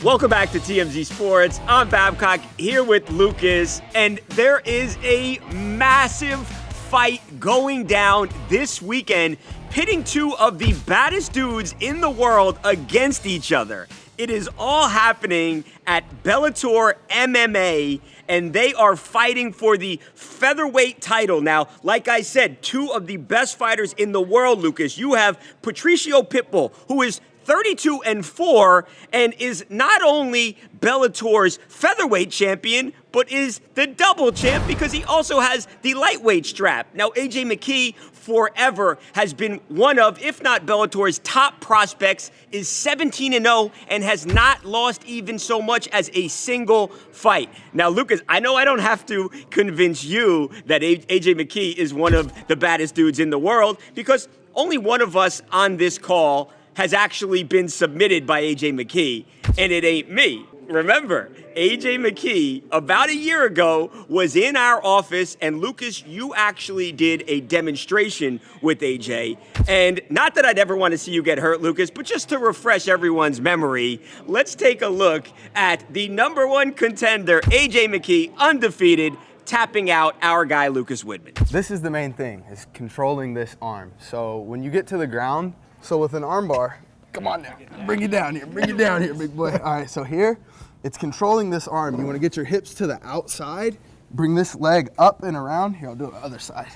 Welcome back to TMZ Sports. I'm Babcock here with Lucas, and there is a massive fight going down this weekend, pitting two of the baddest dudes in the world against each other. It is all happening at Bellator MMA, and they are fighting for the featherweight title. Now, like I said, two of the best fighters in the world, Lucas. You have Patricio Pitbull, who is 32-4 and is not only Bellator's featherweight champion, but is the double champ because he also has the lightweight strap. Now, AJ McKee forever has been one of, if not Bellator's top prospects, is 17-0 and has not lost even so much as a single fight. Now, Lucas, I know I don't have to convince you that AJ McKee is one of the baddest dudes in the world because only one of us on this call has actually been submitted by AJ McKee, and it ain't me. Remember, AJ McKee, about a year ago, was in our office, and Lucas, you actually did a demonstration with AJ. And not that I'd ever want to see you get hurt, Lucas, but just to refresh everyone's memory, let's take a look at the #1 contender, AJ McKee, undefeated, tapping out our guy, Lucas Widman. This is the main thing, is controlling this arm. So when you get to the ground, so with an armbar, come on now, bring it down here, big boy. All right, so here, it's controlling this arm. You wanna get your hips to the outside, bring this leg up and around. Here, I'll do it the other side.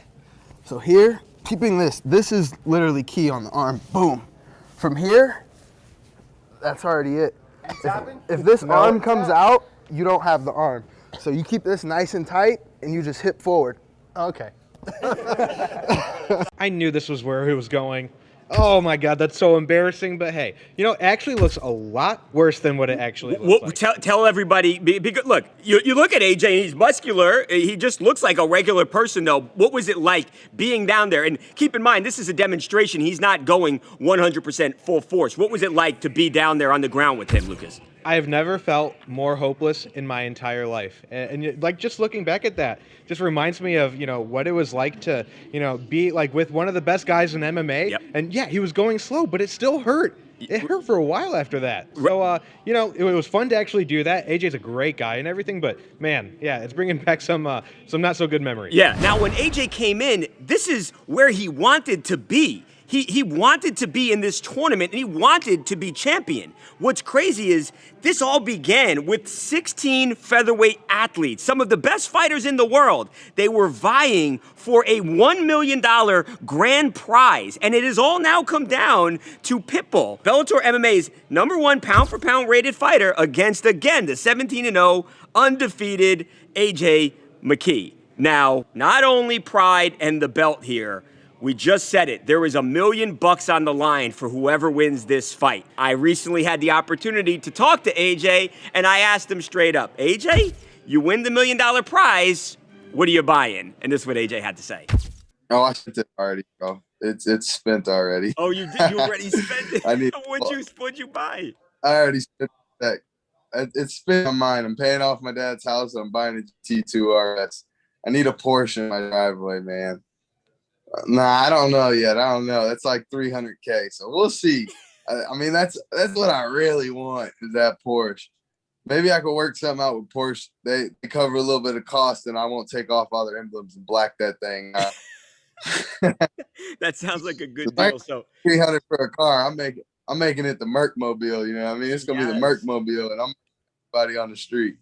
So here, keeping this is literally key on the arm, boom. From here, that's already it. If this arm comes out, you don't have the arm. So you keep this nice and tight, and you just hip forward. Okay. I knew this was where he was going. Oh my God, that's so embarrassing. But hey, you know, it actually looks a lot worse than what it actually looks like. Tell everybody, because look, you look at AJ and he's muscular. He just looks like a regular person, though. What was it like being down there? And keep in mind, this is a demonstration. He's not going 100% full force. What was it like to be down there on the ground with him, Lucas? I have never felt more hopeless in my entire life. And like, just looking back at that, just reminds me of, you know, what it was like to, you know, be like with one of the best guys in MMA. Yep. And yeah, he was going slow, but it still hurt. It hurt for a while after that. So, you know, it was fun to actually do that. AJ's a great guy and everything, but man, yeah, it's bringing back some not so good memories. Yeah. Now, when AJ came in, this is where he wanted to be. He wanted to be in this tournament, and he wanted to be champion. What's crazy is this all began with 16 featherweight athletes, some of the best fighters in the world. They were vying for a $1 million grand prize, and it has all now come down to Pitbull, Bellator MMA's #1 pound-for-pound rated fighter, against, again, the 17-0 undefeated AJ McKee. Now, not only pride and the belt here, we just said it. There is $1 million on the line for whoever wins this fight. I recently had the opportunity to talk to AJ, and I asked him straight up, AJ, you win the $1 million prize, what are you buying? And this is what AJ had to say. Oh, I spent it already, bro. It's spent already. Oh, you did? You already spent it? What'd you buy? I already spent that. It's spent on mine. I'm paying off my dad's house. I'm buying a T2 RS. I need a Porsche in my driveway, man. Nah, I don't know yet. I don't know. That's like $300K, so we'll see. I mean, that's what I really want, is that Porsche. Maybe I could work something out with Porsche. They cover a little bit of cost, and I won't take off all their emblems and black that thing. That sounds like a good deal. So $300 for a car. I'm making it the Merc-mobile. You know what I mean? It's gonna be the Merc-mobile, and I'm everybody on the street.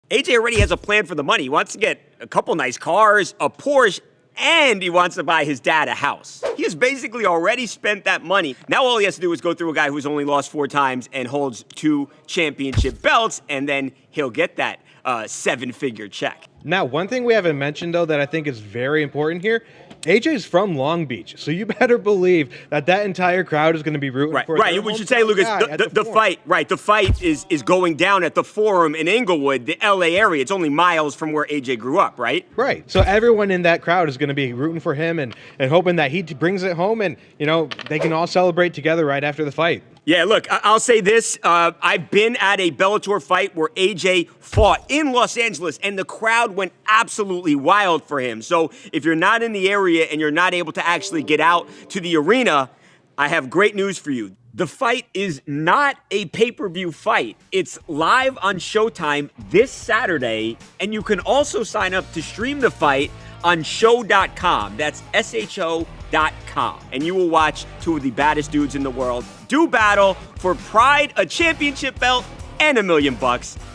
AJ already has a plan for the money. He wants to get a couple nice cars, a Porsche, and he wants to buy his dad a house. He has basically already spent that money. Now all he has to do is go through a guy who's only lost 4 times and holds 2 championship belts, and then he'll get that 7-figure check. Now, one thing we haven't mentioned, though, that I think is very important here, AJ's from Long Beach, so you better believe that entire crowd is going to be rooting for Right, we should say, Lucas, the fight is going down at the Forum in Inglewood, the LA area. It's only miles from where AJ grew up, right? Right. So everyone in that crowd is going to be rooting for him and hoping that he brings it home, and, you know, they can all celebrate together right after the fight. Yeah, look, I'll say this. I've been at a Bellator fight where AJ fought in Los Angeles, and the crowd went absolutely wild for him. So if you're not in the area and you're not able to actually get out to the arena, I have great news for you. The fight is not a pay-per-view fight. It's live on Showtime this Saturday, and you can also sign up to stream the fight on show.com. That's SHO.com. And you will watch two of the baddest dudes in the world do battle for pride, a championship belt, and $1 million.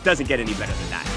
Doesn't get any better than that.